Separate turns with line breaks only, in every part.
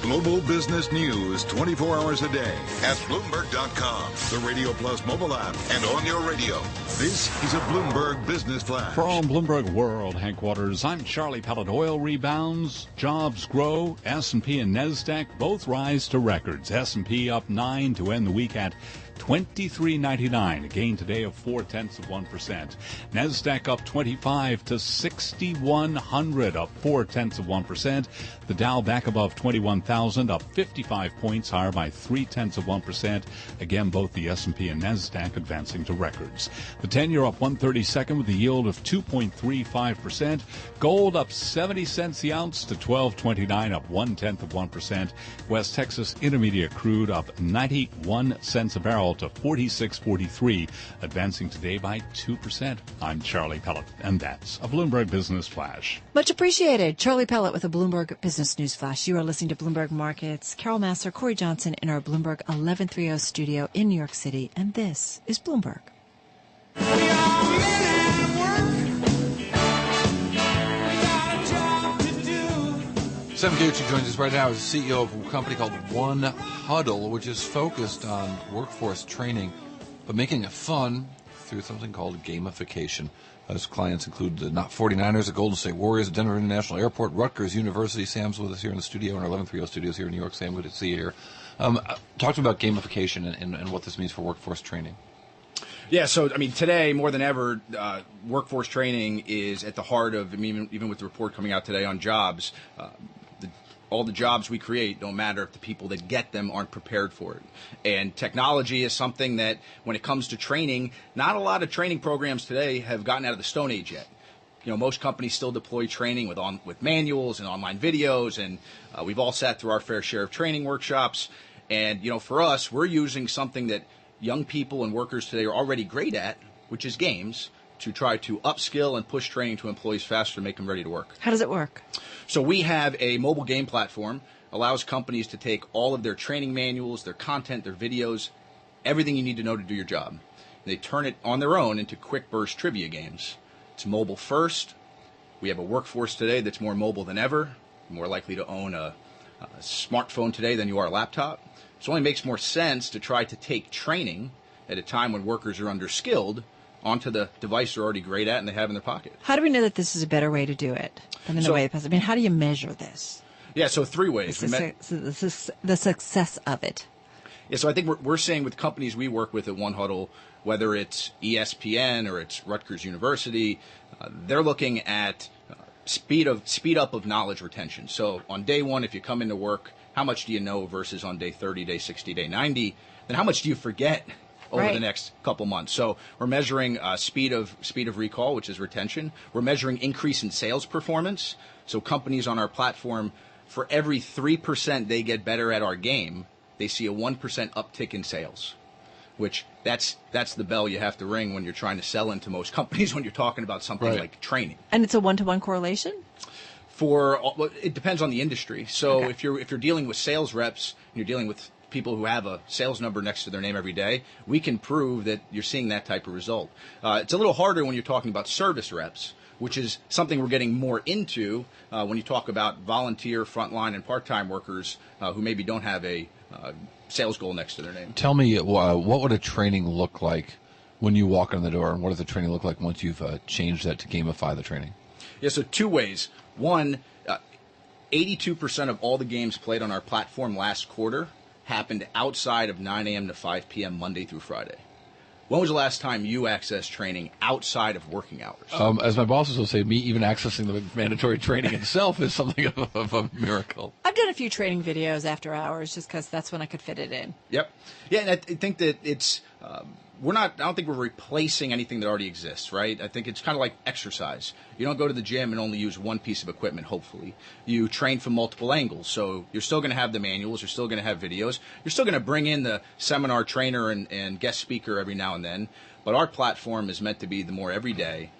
Global business news 24 hours a day at Bloomberg.com, the Radio Plus mobile app, and on your radio. This is a Bloomberg Business Flash.
From Bloomberg World headquarters, I'm Charlie Pellet. Oil rebounds, jobs grow, S&P and NASDAQ both rise to records. S&P up 9 to end the week at 23.99, a gain today of 0.4%. NASDAQ up 25 to 6,100, up 0.4%. The Dow back above 21,000, up 55 points, higher by 0.3%. Again, both the S&P and NASDAQ advancing to records. The 10-year up 1/32 with a yield of 2.35%. Gold up 70 cents the ounce to $12.29, up 0.1%. West Texas Intermediate crude up 91 cents a barrel to 46.43, advancing today by 2%. I'm Charlie Pellet, and that's a Bloomberg Business Flash.
Much appreciated. Charlie Pellet with a Bloomberg Business News Flash. You are listening to Bloomberg Markets. Carol Massar, Corey Johnson in our Bloomberg 1130 studio in New York City, and this is Bloomberg.
Sam Caucci joins us right now as CEO of a company called One Huddle, which is focused on workforce training, but making it fun through something called gamification. His clients include the 49ers, the Golden State Warriors, the Denver International Airport, Rutgers University. Sam's with us here in the studio, in our 1130 studios here in New York. Sam, good to see you here. Talk to me about gamification and what this means for workforce training.
Yeah, so, I mean, today, more than ever, workforce training is at the heart of, even with the report coming out today on jobs, all the jobs we create don't matter if the people that get them aren't prepared for it. And technology is something that, when it comes to training, not a lot of training programs today have gotten out of the Stone Age yet. You know, most companies still deploy training with manuals and online videos, and we've all sat through our fair share of training workshops. And, you know, for us, we're using something that young people and workers today are already great at, which is games, to try to upskill and push training to employees faster to make them ready to work.
How does it work?
So we have a mobile game platform, allows companies to take all of their training manuals, their content, their videos, everything you need to know to do your job. They turn it on their own into quick burst trivia games. It's mobile first. We have a workforce today that's more mobile than ever, more likely to own a smartphone today than you are a laptop. So it only makes more sense to try to take training at a time when workers are underskilled onto the device they're already great at and they have in their pocket.
How do we know that this is a better way to do it than in the way it was? I mean, how do you measure this?
Yeah, so 3 ways.
The success of it.
Yeah, so I think we're saying with companies we work with at One Huddle, whether it's ESPN or it's Rutgers University, they're looking at speed up of knowledge retention. So on day one, if you come into work, how much do you know versus on day 30, day 60, day 90? Then how much do you forget over the next couple months? So we're measuring speed of recall, which is retention. We're measuring increase in sales performance. So companies on our platform, for every 3% they get better at our game, they see a 1% uptick in sales, which that's the bell you have to ring when you're trying to sell into most companies when you're talking about something like training.
And it's a one-to-one correlation?
It depends on the industry. So if you're dealing with sales reps and you're dealing with people who have a sales number next to their name every day, we can prove that you're seeing that type of result. It's a little harder when you're talking about service reps, which is something we're getting more into when you talk about volunteer, frontline, and part-time workers who maybe don't have a sales goal next to their name.
Tell me, what would a training look like when you walk in the door, and what does the training look like once you've changed that to gamify the training?
Yeah, so 2 ways. One, 82% of all the games played on our platform last quarter happened outside of 9 a.m. to 5 p.m. Monday through Friday. When was the last time you accessed training outside of working hours?
As my bosses will say, me even accessing the mandatory training itself is something of a miracle.
I've done a few training videos after hours just because that's when I could fit it in.
Yep. Yeah, and I think that it's I don't think we're replacing anything that already exists, right? I think it's kind of like exercise. You don't go to the gym and only use one piece of equipment, hopefully. You train from multiple angles. So you're still going to have the manuals. You're still going to have videos. You're still going to bring in the seminar trainer and guest speaker every now and then. But our platform is meant to be the more everyday.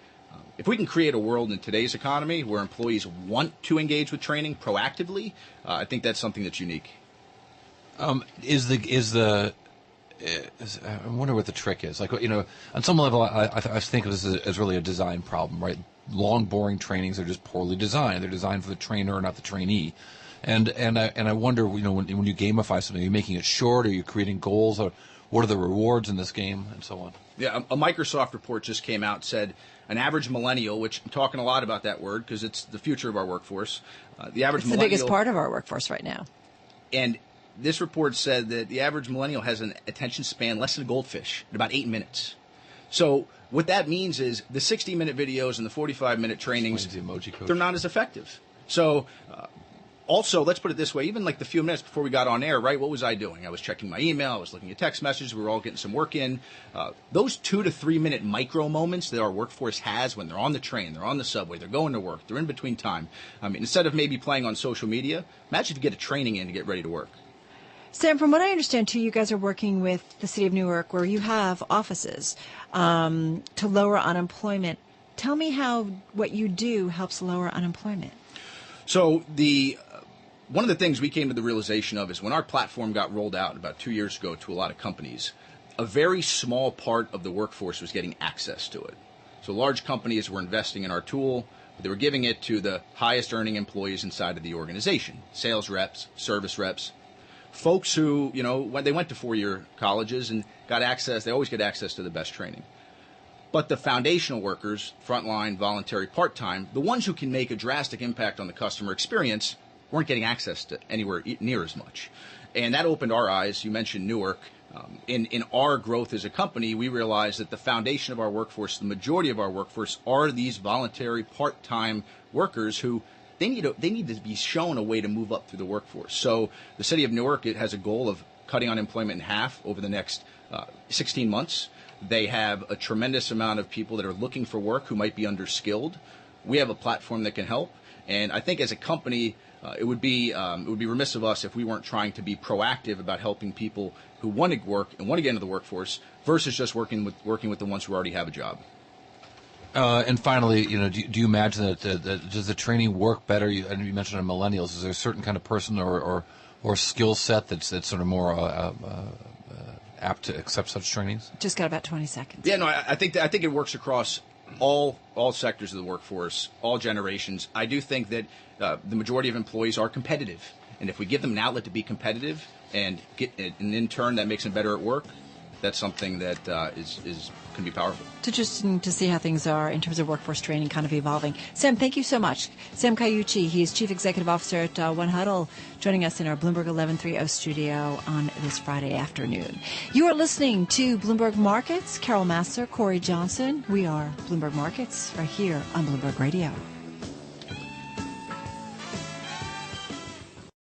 If we can create a world in today's economy where employees want to engage with training proactively, I think that's something that's unique.
I wonder what the trick is. Like, you know, on some level, I think of this as really a design problem, right? Long, boring trainings are just poorly designed. They're designed for the trainer, not the trainee. And I wonder, when you gamify something, are you making it short? Are you creating goals? Or what are the rewards in this game, and so on?
Yeah, a Microsoft report just came out, said an average millennial, which I'm talking a lot about that word because it's the future of our workforce. The average millennial,
the biggest part of our workforce right now.
And this report said that the average millennial has an attention span less than a goldfish at about 8 minutes. So what that means is the 60-minute videos and the 45-minute trainings,
The emoji coach.
they're not as effective. So also, let's put it this way, even like the few minutes before we got on air, right, what was I doing? I was checking my email, I was looking at text messages, we were all getting some work in. Those 2 to 3 minute micro moments that our workforce has when they're on the train, they're on the subway, they're going to work, they're in between time. I mean, instead of maybe playing on social media, imagine if you get a training in to get ready to work.
Sam, from what I understand, too, you guys are working with the city of Newark where you have offices to lower unemployment. Tell me how what you do helps lower unemployment.
So one of the things we came to the realization of is when our platform got rolled out about 2 years ago to a lot of companies, a very small part of the workforce was getting access to it. So large companies were investing in our tool, but they were giving it to the highest earning employees inside of the organization, sales reps, service reps. Folks who, when they went to 4-year colleges and got access, they always get access to the best training. But the foundational workers, frontline, voluntary, part-time, the ones who can make a drastic impact on the customer experience weren't getting access to anywhere near as much. And that opened our eyes. You mentioned Newark. In our growth as a company, we realized that the foundation of our workforce, the majority of our workforce, are these voluntary, part-time workers who they need to be shown a way to move up through the workforce. So the city of Newark, it has a goal of cutting unemployment in half over the next 16 months. They have a tremendous amount of people that are looking for work who might be underskilled. We have a platform that can help. And I think as a company, it would be remiss of us if we weren't trying to be proactive about helping people who want to work and want to get into the workforce versus just working with the ones who already have a job.
And finally, do you imagine that does the training work better? You mentioned millennials. Is there a certain kind of person or skill set that's sort of more apt to accept such trainings?
Just got about 20 seconds.
Yeah, no, I think it works across all sectors of the workforce, all generations. I do think that the majority of employees are competitive, and if we give them an outlet to be competitive and in turn that makes them better at work, that's something that can be powerful.
It's interesting to see how things are in terms of workforce training kind of evolving. Sam, thank you so much. Sam Caucci, he's Chief Executive Officer at One Huddle, joining us in our Bloomberg 1130 studio on this Friday afternoon. You are listening to Bloomberg Markets. Carol Massar, Corey Johnson. We are Bloomberg Markets right here on Bloomberg Radio.